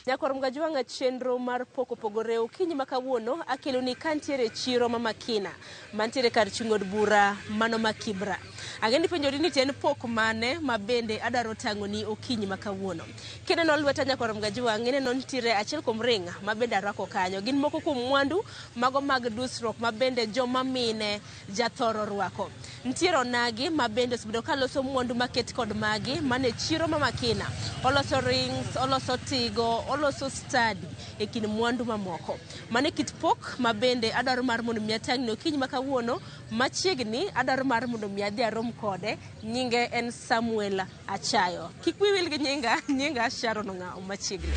Nyakor Mgajuanga chenro mar poko pogore okinyi makawuono akelo ni kantiere chiro mamakina mantiere kar chungod bura mano makibra. Agendi penjori ni ten pok mane mabende adaro tango ni okinyi makawuono. Kene no lweta Nyakor Mgajuanga ineno nitiere achiel kuom ringa mabende arwako kanyo. Gin moko kuom mwandu mago mag dusruok mabende joma mine jathoro rwako. Nitiere onagi mabende osebedo kaloso mwandu maket kod magi mane chiro mamakina. Oloso rings, oloso tigo, oloso stadi e kin mwandu mamoko. Mane kit pok mabende adaro mar mondo mi atangni okinyi makawuono machiegni adaro mar mondo mi adhi arom kode. Nyinge en Samuel Achayo. Kik wiwil gi nyinga Sharon Ng'ao machiegni.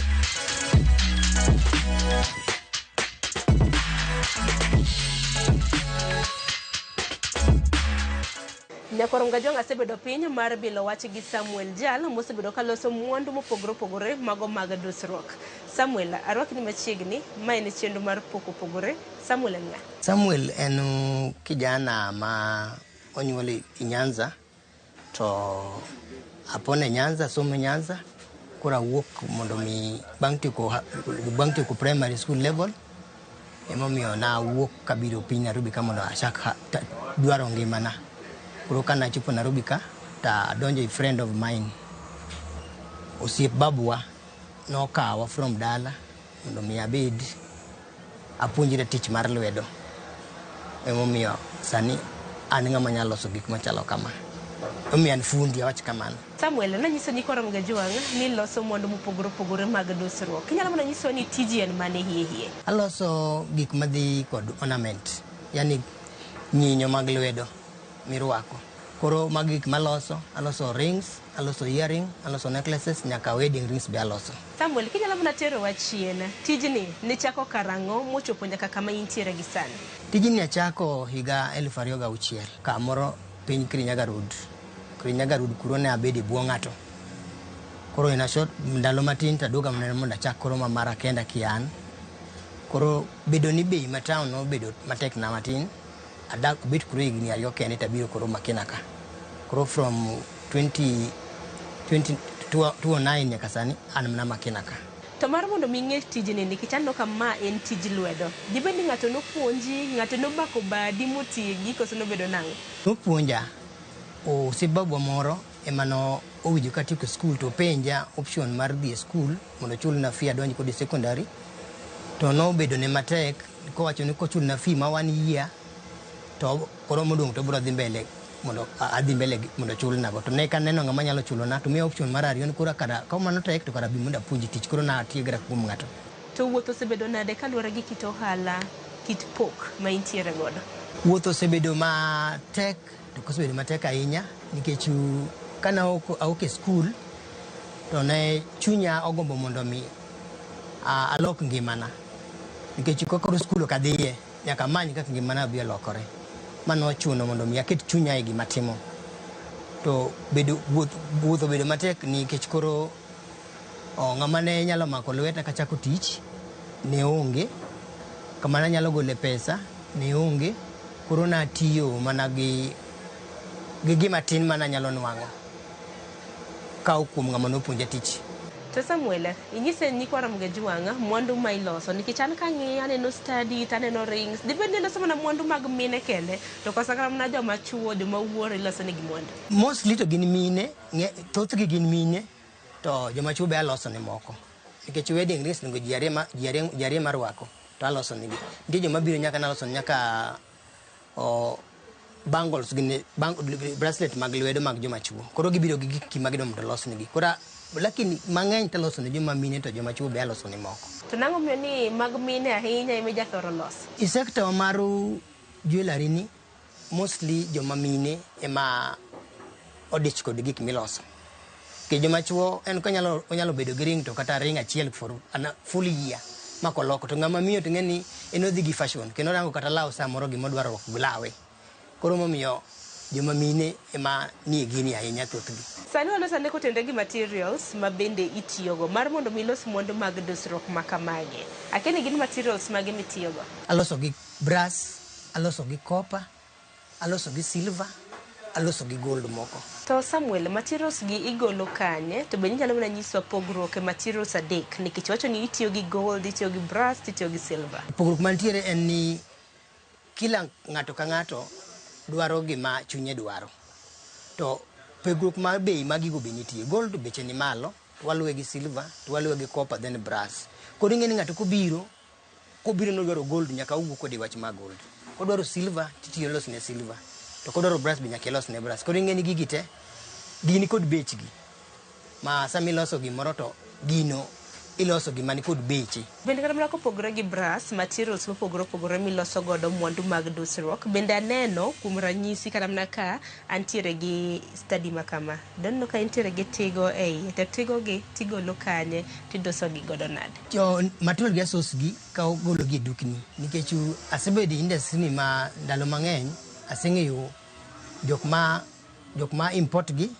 Nyakor Mgajuanga asebedo piny mar bilo wach gi Samuel Jal mosebedo kaloso mwandu mopogore opogore mago mag dusruok. Samuel, arwakni machiegni, ma en chenro mar poko pogore. Samuel en ng'a? Samuel en kijana ma onyuol i Nyanza, to apone Nyanza, somo Nyanza, kora wuok mondo mi bang' tieko primary school level, emomiyo na wuok kabiro piny Nairobi ka mondo achak dwaro ngimana. Koro ka nachopo Nairobi ka, ta donjo i friend of mine, osiep babwa, nokawa from dala, mondo mi abed apuonjra tich mar lwedo. Emomiyo sani an ng'ama nyalo loso gik machalo kama. Omiyo an fundi awach kamano. Samuel, nanyiso Nyakor Mgajuanga ni loso mwandu mopogore opogore mag dusruok. Inyalo mana nyiso ni tiji en mane hie? Aloso gik madhi kod ornament, yani nyinyo mag lwedo mirwako. Koro mag gik maloso, aloso rings, aloso earring, aloso necklaces, nyaka wedding rings be aloso. Samuel, kinyalo mana tero wachien, tijni nichako karang'o mochopo nyaka kama intiere gi sani? Tijni achako higa 2006, kamoro piny Kirinyaga Road. Kirinyaga Road kuro ne abedi buo ng'ato. Koro ina short ndalo matin taduoga mnene mondo achak koro mara kenda kian. Koro bedo ni bei ma town no bedo matek na matin. Adak bit kuro higni ariyo kende tabiro koro makina ka. Koro from 2009 nyaka sani an mna makina ka. To mar mondo mi ng'e tijni nikech aneno ka ma en tij lwedo. Dibendi ng'ato nopuonji, ng'ato nobako badi motiegi koso nobedo nang'o? Nopuonja. Osebabwa moro emano owinjo ka tieko skul to penja option mar dhi e skul mondo chulna fee adonj kod secondary. To nobedo ne matek kowacho ni kochulna fee ma 1 year to koro modong' to biro dhi mbele mondo adhi mbele mondo chulna go. To ne kan neno ng'ama nyalo chulona to miya option mar ariyo ni koro kada ka mano tek to kada bi mondo apuonji tich. Koro na tiegra kuom ng'ato. To wuotho osebedo nade kaluwore gi kit ohala, kit pok ma intiere godo? Wuotho osebedo matek, to kosebedo matek ahinya nikech kana aok e skul to ne chunya ogombo mondo mi alok ngimana. Nikech koro skul ok adhiye, nyaka many kaka ngimana biro lokore. Mano chuno mondo mi aket chunya e gima timo. To wuotho bedo matek nikech koro ng'ama ne nyalo mako lweta kachako tich ne onge, kama ne nyalo gole pesa ne onge. Koro natiyo mana gi gima tin mana nyalo nwang'o ka kuom ng'ama nopuonja tich. To Samuel, inyise Nyakor Mgajuanga mwandu ma iloso nikech an kang'iyo aneno stadi, aneno rings. Dibendi iloso mana mwandu mag mine kende to kosa mana joma chuo, joma wuoro iloso negi mwandu? Mostly to gin mine, thothgi gin mine, to joma chuo be aloso ne moko. Nikech wedding rings ngo ji ariyo marwako to aloso negi. Nitie joma biro nyaka naloso nyaka bangles gini bracelet mag lwedo mag joma chuo. Koro gibiro gi gik ma gidwa mondo los negi. Koro lakini mang'eny to loso ne joma mine to joma chuo be aloso ne moko. To nang'o miyo ni mag mine ahinya ema jathoro loso? I sector mar jewelry ni mostly joma mine ema odich kod gik miloso. Ke joma chuo en ko onyalo bedo gi ring to kata ring achiel for full year makoloko. To ng'ama miyo to ng'eni enodhi gi fashion kendo rango kata law samoro gima odwaro rwako gi lawe. Koro momiyo joma mine ema nie gini ahinya thothgi. Sani waloso ne kotende gi materials ma bende itiyogo mar mondo mi los mwandu mag dusruok ma kamagi. Akeni gin materials mage mitiyogo? Aloso gi brass, aloso gi copper, aloso gi silver, aloso gi gold moko. To Samuel, materials gi igolo kanye? To be nyalo mana nyiswa pogruok e materials adek nikech wacho ni itiyo gi gold, itiyo gi brass, itiyo gi silver. Pogruok mantiere en ni kila ng'ato ka ng'ato dwaro gima chunye dwaro. To pogruok mar bei magigo be nitie. Gold beche ni malo, waluwe gi silver, to waluwe gi copper then brass. Koro ing'e ni ng'ato kobiro nodwaro gold nyaka ugo kode wach mar gold. Kodwaro silver titiyo los ne silver. To kodwaro brass be nyaka los ne brass. Koro ing'e ni gigi te gini kod bechgi. Ma sami loso gimoro to gino iloso gima ni kod beche. Bende kata mana kopogore gi brass, materials mopogore miloso godo mwandu mag dusruok. Bende aneno kuom ranyisi kata mana ka antiere gi study makama. Donno ka intiere gi tigo ei. To tigo gi tigolo kanye tidoso gi godo nade. Jo material gi asos gi ka ogolo gi dukni. Nikech asebedo industry ni ma ndalo mang'eny aseng'eyo jok ma import gi,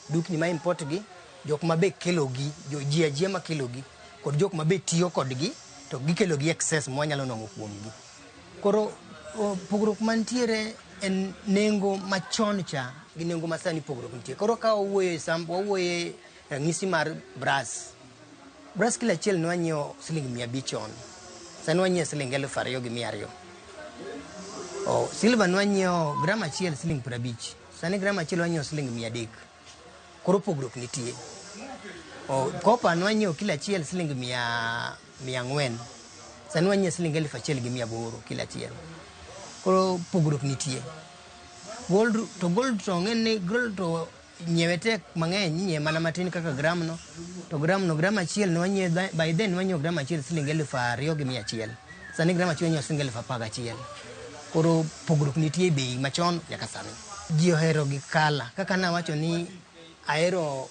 dukni ma import gi, jok ma be kelo gi, ji ajia ma kelo gi, kod jok ma be tiyo kod gi, to gikelo gi excess mwanyalo nong'o kuom gi. Koro pogruok mantiere en nengo machon cha gi nengo masani pogruok nitie. Koro ka wawuoye ranyisi mar brass. Brass kila achiel nwanyiewo siling 500 chon. Sani wanyiewo siling 2,200. Silver nwanyiewo gram achiel siling 50. Sani gram achiel wanyiewo siling 300. Koro pogruok nitie. Copper nwanyiewo kila achiel siling 400. Sani wanyiewo siling 1,800 kila achiel. Koro pogruok nitie. Gold to ng'eni gold to nyiewe tek mang'eny, nyiewe mana matin kaka gram no. To gram achiel nwanyiewo by then nwanyiewo gram achiel siling 2,100. Sani gram achiel nyiewo siling 11,000. Koro pogruok nitie bei machon nyaka sani. Ji ohero gi kala. Kaka nawacho ni ahero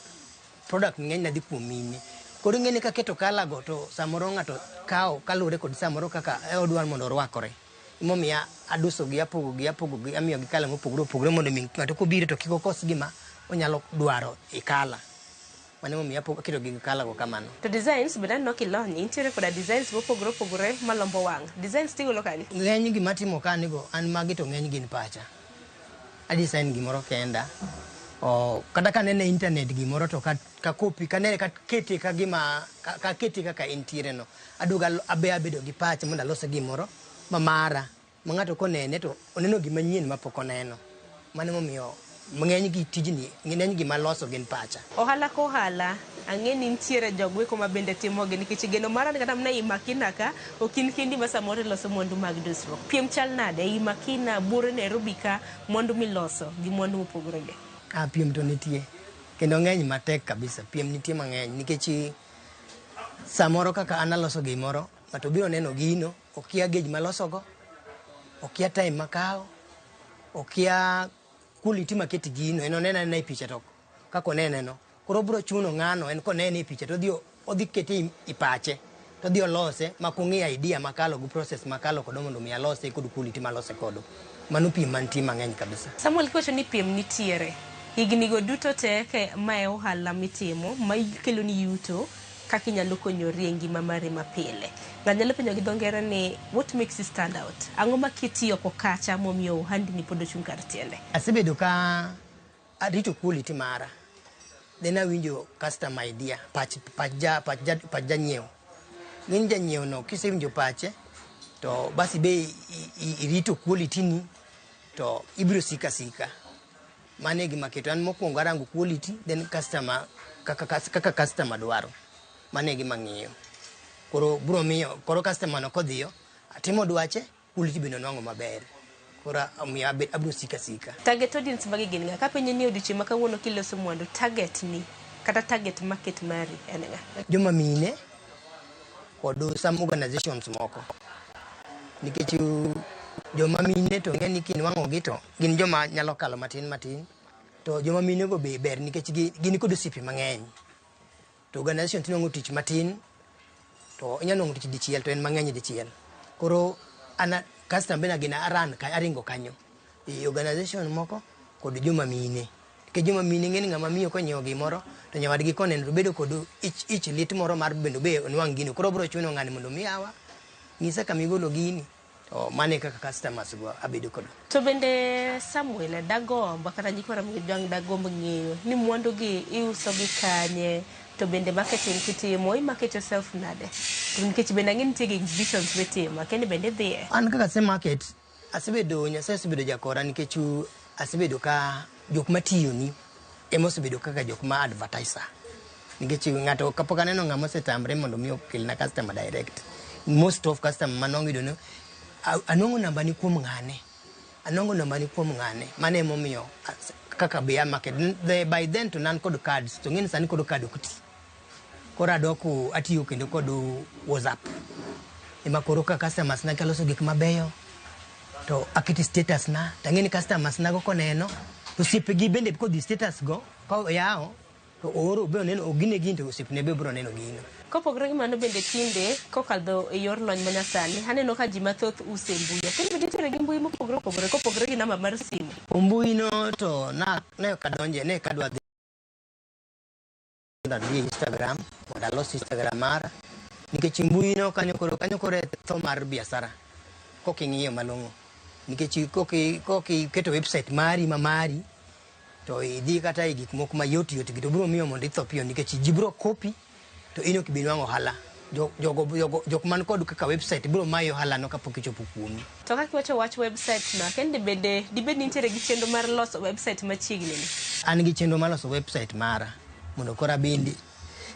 product ng'eny na dhi kuom mine. Koro ing'eni ka keto kala go to samoro ng'ato kawo kalure kod samoro kaka odwaro mondo orwakore. Momiya aduso gi apogo gi amiyo gi kala mopogore mondo mi ng'ato kobiro to kik okos gima onyalo dwaro e kala. Mano momiya aketo gi kala go kamano. To designs be nanno kilony intiere koda designs mopogore malombo wang'. Designs tigolo kani? Ng'eny gima timo kani go an magi to ng'eny gin pacha. A design gimoro kenda. Kata ka nene internet gimoro to ka copy ka nene ka kete ka gima ka kete kaka intiere no. Aduga abedo gi pacha mondo alose gimoro mamara. Ng'ato konene to oneno gima nyien mapok oneno. Mano momiyo ng'eny gi tijni ng'eny gima loso gin pacha. Ohala ko ohala ang'e ni nitiere jogweko ma bende timogi nikech geno mara ni kata mana i Makina ka okin kindi ma samoro loso mwandu mag dusruok. Piem chal nade i Makina, Bure, Nairobi ka mwandu miloso gi mwandu mopogore gi? Piem to nitie. Kendo ng'eny matek kabisa. Piem nitie mang'eny nikech samoro kaka an aloso gimoro, ng'ato biro neno gino, okia gauge maloso go, okia time makawo, okia quality maket gino, en onena e picha to kako neneno. Koro biro chuno ng'ano en konene e picha to odhi kete i pache, to odhi olose makong'e idea makalo gi process makalo kodo mondo mi alose kod quality malose kodo. Mano piem mantie mang'eny kabisa. Samuel, kiwacho ni piem nitiere, higni go duto te ke mae ohala mitimo ma kelo ni yuto kaka inyalo konyori e ngima mari mapile. Ng'anyalo penjo gi dho ngere ni what makes you stand out? Ang'o ma kitiyo ko kacha momiyo ohandi ni pod ochung' kar tiende? Asebedo ka arito quality mara. Then awinjo customer idea, pach janyiewo. Ng'eny janyiewo no kisewinjo pache to basi be irito quality ni to ibiro sika. Mano e gima keto an mokwongo arango quality, then customer kaka customer dwaro. Mano e gima ng'iyo. Koro biro miyo koro customer no kodhiyo atimo dwache, quality bende nwang'o maber. Koro omiyo abiro sika. Target audience magi gin ng'a? Ka penjo ni odiochieng' ma kawuono kiloso mwandu, target ni kata target market mari en ng'a? Joma mine kod some organizations moko. Nikech joma mine to ng'eni kinwang'o gi to gin joma nyalo kalo matin. To joma mine go be ber nikech gin kod osiepe mang'eny. To organization tinwang'o tich matin to inyalo nwang'o tich dichiel to en mang'eny dichiel. Koro ana customer bena gina aringo kanyo. E organization moko kod joma mine. Ke joma mine ng'eni ng'ama miyo konyiewo gimoro to nyawadgi koneno to bedo kod ich lit moro mar bendo be onwang' gino. Koro biro chuno ng'ani mondo mi yawa ng'isa kama igolo gini to mane kaka customers go abedo kodo. To bende Samuel dagombo kata nyikwara mgidwang dagombo ng'eyo ni mwandu gi iuso gi kanye, to bende marketing kitimo i market yourself nade, nikech bende ang'e nitie gi exhibitions mitimo kendi bende dhiye. An kaka se market asebedo Nyasaye osebedo jakora nikech asebedo ka jok matiyo ni ema osebedo kaka jok ma advertiser, nikech ng'ato kapok aneno ng'ama osetamre mondo mi okel na customer direct. Most of customer manongo yudo no anongo namba ni kuom ng'ane, mane momiyo kaka be market by then to nan kod cards to ng'eni sani kod card okti koro adoko atiyo kendo kod WhatsApp ema koro ka customers na kaloso gik mabeyo to akiti status na tang'eni customers na go koneno to siepgi bende kod status go ka yawo to oro be oneno ogine gin to siepne be bro neno gino. Kopogre gi mano bende tinde kokadho e yor lony manyasani aneno ka ji mathoth use mbui, kendo bende nitiere gi mbui kopogre gi namba mar simu. Mbui no to ne kadonje ne kadwa dhi Instagram mondo alos Instagram mara nikech mbui no kanyo koro tho mar biashara koking'iyo malong'o, nikech kokiketo website mari to idhi kata e gik moko mayot to biro miyo mondo itho piyo nikech ji biro copy to ino kibinwang'o ohala. Jok man kod kaka website biro mayo ohala no kapok ichopo kuomi. To kaka wacho wach website no kende bende dibed nitiere gi chenro mar loso website machiegni ni? An gi chenro mar loso website mara mondo kora bindi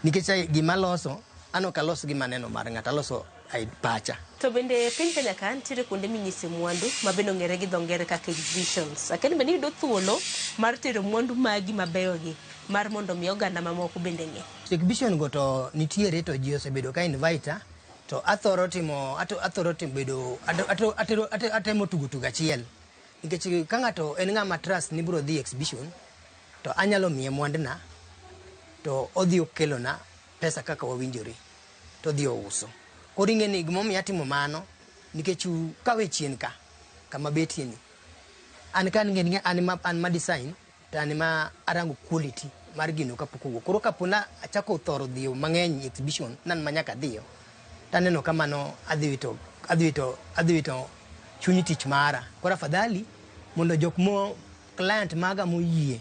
nikech gima loso an ok aloso gima neno mar ng'ato, aloso pacha. To bende piny Kenya ka nitiere kuonde minyise mwandu ma bende ong'ere gi dho ngere kaka exhibitions. Akende bende yudo thuolo mar tero mwandu magi mabeyo gi mar mondo mi oganda mamoko bende ng'e. Exhibition go to nitiere to ji osebedo ka invite to athoro timo bedo atemo tugo achiel nikech ka ng'ato en ng'ama trust ni biro dhi exhibition to anyalo miye mwandna to odhi okelona pesa kaka wawinjore to odhi ouso. Koro ing'eni gimomiyo atimo mano nikech kawe chien ka kama betie ni an ma design to an ma arango quality mar gino kapok owuok. Koro kapona achako thoro dhiyo mang'eny exhibition nan manyaka dhiyo taneno kamano adhi wito chuny tich mara. Koro afadhali mondo jok mo client maga moyie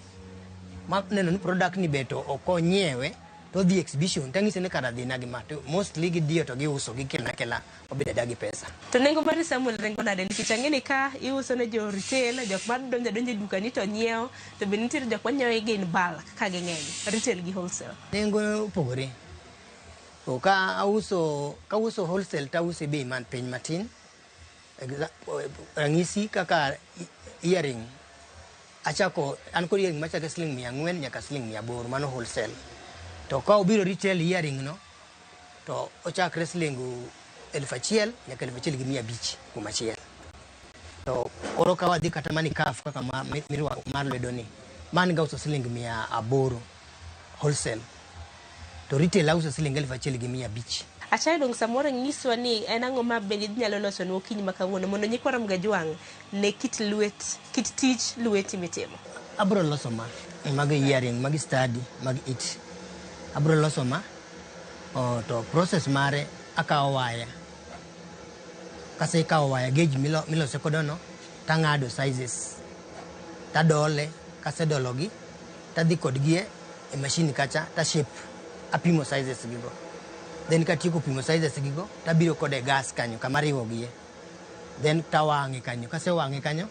ma neno ni product ni beto okonyiewe to dhi exhibition tang'ise ne kara dhi nagi ma to mostly gidiyo to giuso gikelna obeda dagi pesa. To nengo mar Samuel rengo nade nikech ang'eni ka iuso ne jo retail, jok mar donjo e duka ni to nyiewo, to be nitiere jok ma nyiewo gi in bulk ka ging'eny, retail gi wholesale. Nengo opogore. To ka uso wholesale ta uso bei man piny matin. Rangisi kaka earring achako an kod earring machako siling 400 nyaka siling 800 mano wholesale. To ka obiro retail earring no to ochakre siling 1,000 nyaka 1,500 kuom achiel. To oro ka wadhi kata mani kaf kaka mirwako mar lwedo ni man ga uso siling 800 wholesale to retail auso siling 1,500. Achayo dong samoro nyiswa ni en ang'o ma bende nyalo loso no okinyi ma kawuono mondo nyikwara Mgajwang' ne kit tich lweti mitimo. Abro loso mag earring, mag study, mag it. Abro loso to process mare akawo waya. Kase ikawo waya gauge milose kodono tang'ado sizes. Tadole, kase dologi tadhi kodgi e machine kacha ta shape apimo sizes gigo. Then katieko pimo sizes gigo tabiro kode gas kanyo kama riwogie. Then tawang'e kanyo, kase wang'e kanyo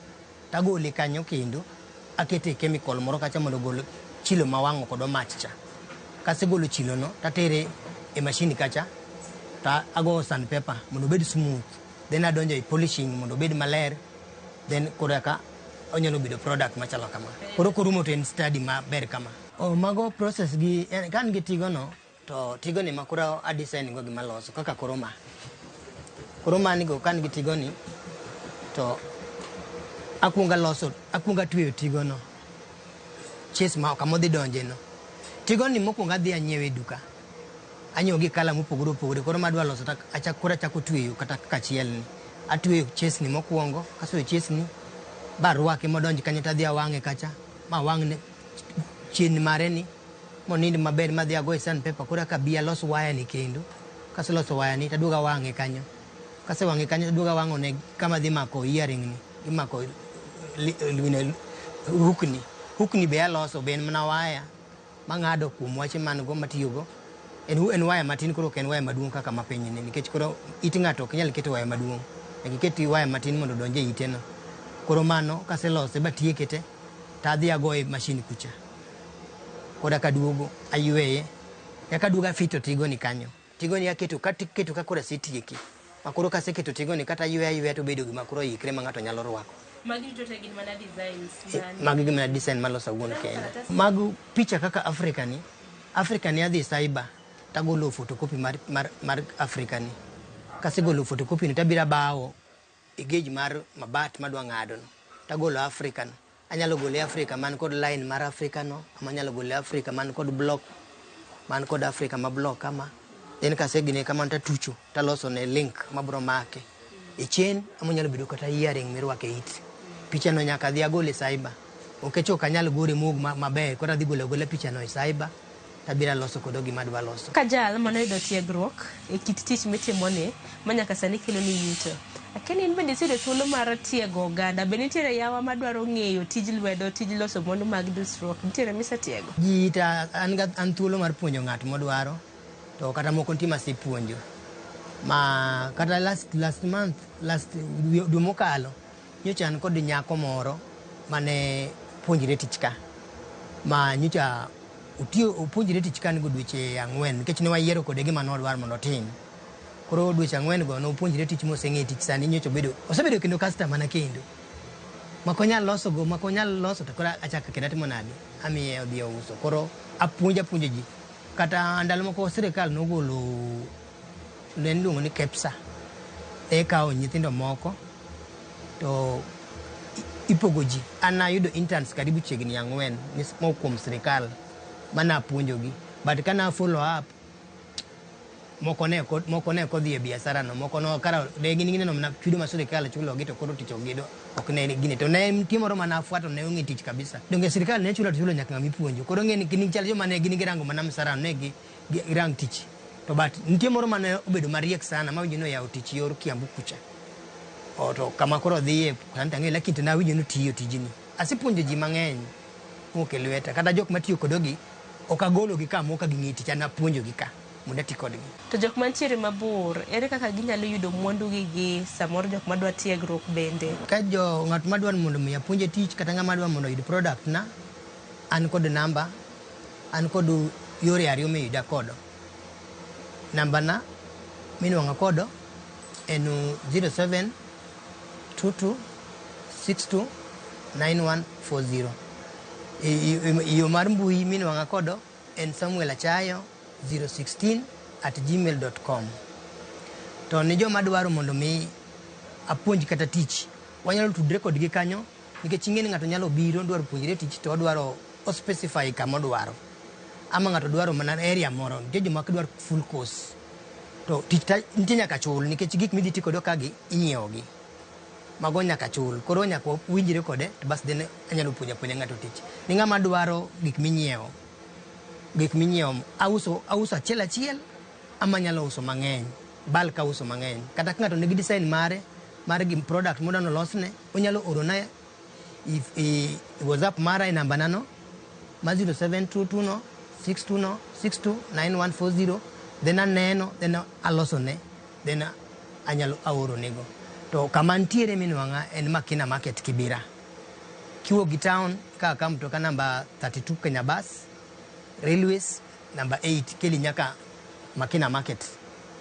tagole kanyo kendo akete chemical moro kacha mondo gol chilo mawang'o kod mach cha. Kase golo chilo no tatere e machine kacha ta ago sandpaper mondo bed smooth. Then adonjo e polishing mondo bed maler. Then koraka onyalo bedo product machalo kama. Koro korumo to en study maber kama. Mago process gi kan gi tigo no to tigo ni makura a design go gima loso kaka koroma ni go kan gi tigo ni to akunga tweyo tigo no chase ma kama dhi donje no tigo ni mokunga dhi anyiewe duka anyiewo gi kala mopogore koro madwa loso achako tweyo kata kachiel ni atweyo chase ni mokuongo kaso chase ni barwake modonje kanyo tadhi awang'e kacha ma wang'ne chien mare ni monindi maber madhi ago e sandpaper kora ka bia loso waya ni kendo kase loso waya ni taduoga wang'e kanyo kasewange kanyo duoga wang'one kama dhi mako earring ni imako hukni be aloso be en mana waya mang'ado kuom wache man go matiyogo en waya matin koro en waya maduong' kaka mapiny ni nikech koro it ng'ato ok nyal keto waya maduong' giket waya matin mondo donje iteno koro mano kaselose batieke te tadhi agoye mashin kucha koda kaduogo ayueye kaduoga fito tigoni kanyo tigoni aketo ka koro asetieki makoro kaseketo tigoni kata ayueya to bedo gima koro ikre ma ng'ato nyalo rwako. Magi to gin mana designs magi gin mana design maloso wuon kende mag picha kaka Africa ni adhi cyber tagolo photocopy mar Africa ni kasegolo photocopy ni tabira bawo gauge mar mabat madwa ng'ado no tagolo African anyalo gole Africa man kod line mar Africa no amanyalo gole Africa man kod block man kod Africa ma block kama then kasegine kama tatucho taloso ne link mabro make e chain amanyalo bedo kata earring mirwake it picha no nyaka dhi agole cyber okecho kanyal gore mug maber kora dhi gole picha no e cyber tabira loso kodo gima dwa loso kajal mano yudo tiegruok e kit tich mitimone manyaka sani kelo ni yuto akeni in bende sire thuolo mar tiego oganda be nitiere yawa madwaro ng'eyo tij lwedo tij loso mwandu mag dusruok nitiere misetiego jita an thuolo mar puonjo ng'at modwaro to kata moko ntima sipuonjo ma kata last month dwe mokalo nyocha an kod nyako moro mane puonjire tich ka ma nyocha puonjire tich ka nigo dweche 4 nikech ne wayiero kode gima nodwar mondo otim koro dweche 4 go no puonjire tich moseng'e tich sani nyocha osebedo kendo customer na kendo makonyal loso to koro achaka kenda timo nade amiye odhi uso koro apuonjo ji kata ndalo moko sirikal nogolo ne luongo ni KEPSA kawo nyithindo moko to ipogo ji an ayudo interns karibu chiegni 4 ni kuom sirikal mana puonjogi but kana follow up moko ne kodhi e biashara no moko no kara de gin no na chudo ma sirikal chulo gi to koro ticho gido ok ne gine to ne timoro mana fuato ne onge tich kabisa donge sirikal ne chulo nyaka ngami puonjo koro ngeni gini chal joma ne gin girango mana msara ne gi rang tich to but timoro mana obedo mariek sana ma winjo no yawo tich yor Kiambu kucha to kama koro dhiye kanta ng'e lakini na winjo no tiyo tijini asipuonjo ji mang'eny moke lweta kata jok matiyo kodogi okagolo gi kama ok ging'e tich na puonjo gi ka mondo ti kodgi to jok mantiere mabor ere kaka ginyalo yudo mwandu gi samoro jok madwa tiegruok bende ka ng'at madwa mondo mi apuonje tich kata ng'ama dwa mondo yud product na an kod namba an kod yore ariyo me yuda kodo namba na minwang'a kodo en 0722629140 iyo mar mbui minwang'a kodo en samuelachayo016@gmail.com to ne joma dwaro mondo mi apuonj kata tich wanyalo tudre kodgi kanyo nikech ing'eni ng'ato nyalo biro dwaro puonjre tich to odwaro specify kama odwaro ama ng'ato dwaro mana area moro nitie joma dwaro full course to tich nitie nyaka chul nikech gik midhi ti kodo kagi inyiewogi mago nyaka chul koro nyaka winjre kode to bas dene anyalo puonja ng'ato tich ni ng'ama dwaro gik minyiewo auso achiel ama nyalo uso mang'eny bulk auso mang'eny kata ng'ato nigi design mar gi product modano losne onyalo orona WhatsApp mara e namba nano ma 0722629140 then aneno then alosone then anyalo aoronego to kama ntiere minwang'a en Makina Market Kibira kiwuok gi town ka mtoka namba 32 Kenya Bus Railways number 8 keli nyaka Makina Market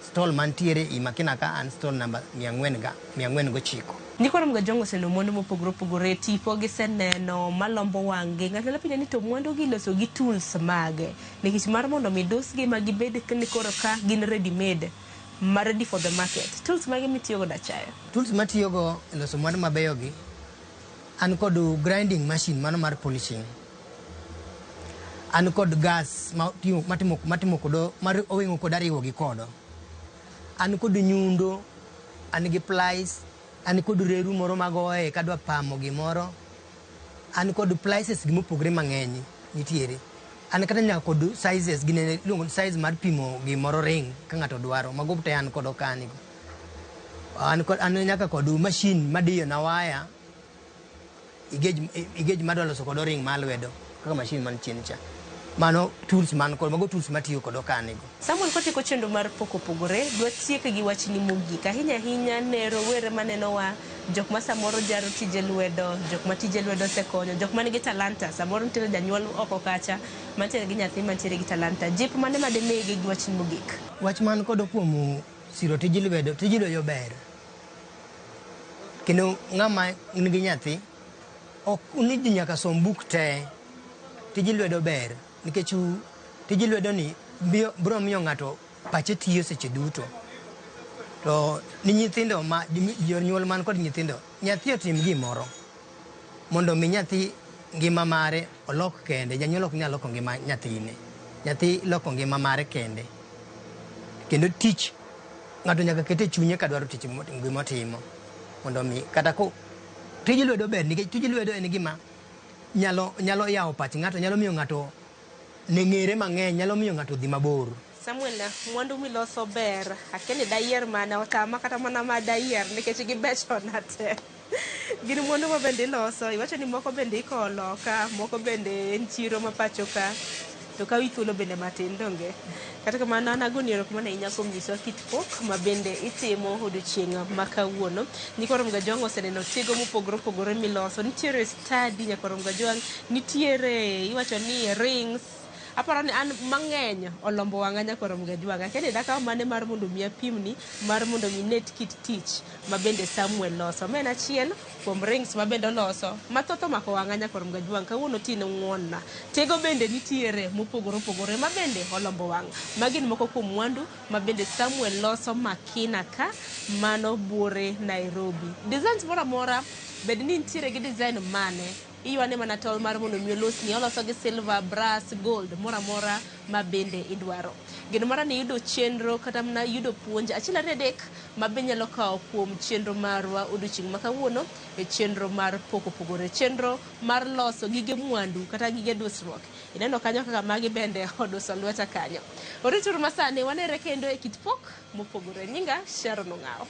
stall mantiere i Makina ka and stall number 409 Nikwara mga jongo seno mwandu mopogore tipo giseneno malombo wange ng'ato nyalo penjo ni to mwandu gi loso gi tools mage nikech mar mondo mi dusgi magibed kni koro ka gin ready made ready for the market tools mage mitiyogo dachayo tools matiyogo loso mwandu mabeyo gi an kod grinding machine mano mar polishing an kod gas matimo kodo mar oweng'o kod ariwo gi kodo an kod nyundo an gi plies an kod reru moro magoye kadwa pamo gimoro an kod plies gimopogre mang'eny nitiere an kata nyaka kod sizes luongo size mar pimo gimoro ring ka ng'ato dwaro mago te an kod okanigo an nyaka kod machine madiyo na waya igej madwalo so kod ring malwedo kaka machine man chien cha mano tools man kod mago tools matiyo kod kanego. Samuel kotieko chenro mar poko pogore dwa tieke gi wachni mogik ahinya ne rowere maneno wa jok ma samoro jaro tije lwedo, jok ma tije lwedo osekonyo, jok man gi talanta, samoro nitiere janyuol oko kacha mantiere gi nyathi mantiere gi talanta. Jip mane mademege gi wachni mogik? Wach man kod kuom siro tije lwedo ber. Kendo ng'ama nigi nyathi ok unidi nyaka som buk te. Tije lwedo ber nikech tije lwedo ni biro miyo ng'ato pache tiyo seche duto. To ni nyithindo ma jonyuol man kod nyithindo, nyathi otim gimoro mondo mi nyathi ngima mare olok kende, janyuol ok nyal loko ngima nyathine. Nyathi loko ngima mare kende. Kendo tich ng'ato nyaka kete chunye ka dwaro tich gima timo mondo mi kata ko tije lwedo ber nikech tije lwedo en gima nyalo yawo pach ng'ato, nyalo miyo ng'ato ng'ere mang'eny, nyalo miyo ng'ato dhi mabor. Samuel, mwandu miloso ber, akeni dayier mana otama kata mana ma dayier nikech gibecho na te. Gin mwandu ma bende iloso, iwacho ni moko bende iko loka, moko bende en chiro ma pacho ka, to ka withuolo bende matin donge. Kata kamano an agoni erokamano ahinya kuom nyisowa kit pok ma bende itimo odiochieng' ma kawuono. Nyikwa Ramgajwang' oseneno tiego mopogore opogore miloso. Nitiere stadi Nyakwa Ramgajwang', nitiere iwacho ni rings. Aparo ni an mang'eny olombo wang'a Nyakwa Ramgajwang'. Akeni dakaw mane mar mondo mi apimni, mar mondo mi net kit tich ma bende Samuel loso. Ma en achiel kuom rings ma bende oloso. Mathoth omako wang'a Nyakwa Ramgajwang', kawuono tine ng'wonna. Tego bende nitiere mopogore opogore ma bende olombo wang'. Magin moko kuom mwandu ma bende Samuel loso makina ka mano buore Nairobi. Designs moro amora bed ni nitiere gi design mane iywane mana tol mar mondo mi olosni, oloso gi silver, brass, gold, moro amora ma bende idwaro. Gino mara ni yudo chenro kata mana yudo puonj achiel ariyo adek ma be nyalo kawo kuom chenro marwa odiochieng' ma kawuono e chenro mar poko pogore, chenro mar loso gige mwandu kata gige dusruok. Ineno kanyo kaka magi bende oduso lweta kanyo. Orituru masani wanere kendo e kit pok mopogore. Nyinga Sharon Ong'ao.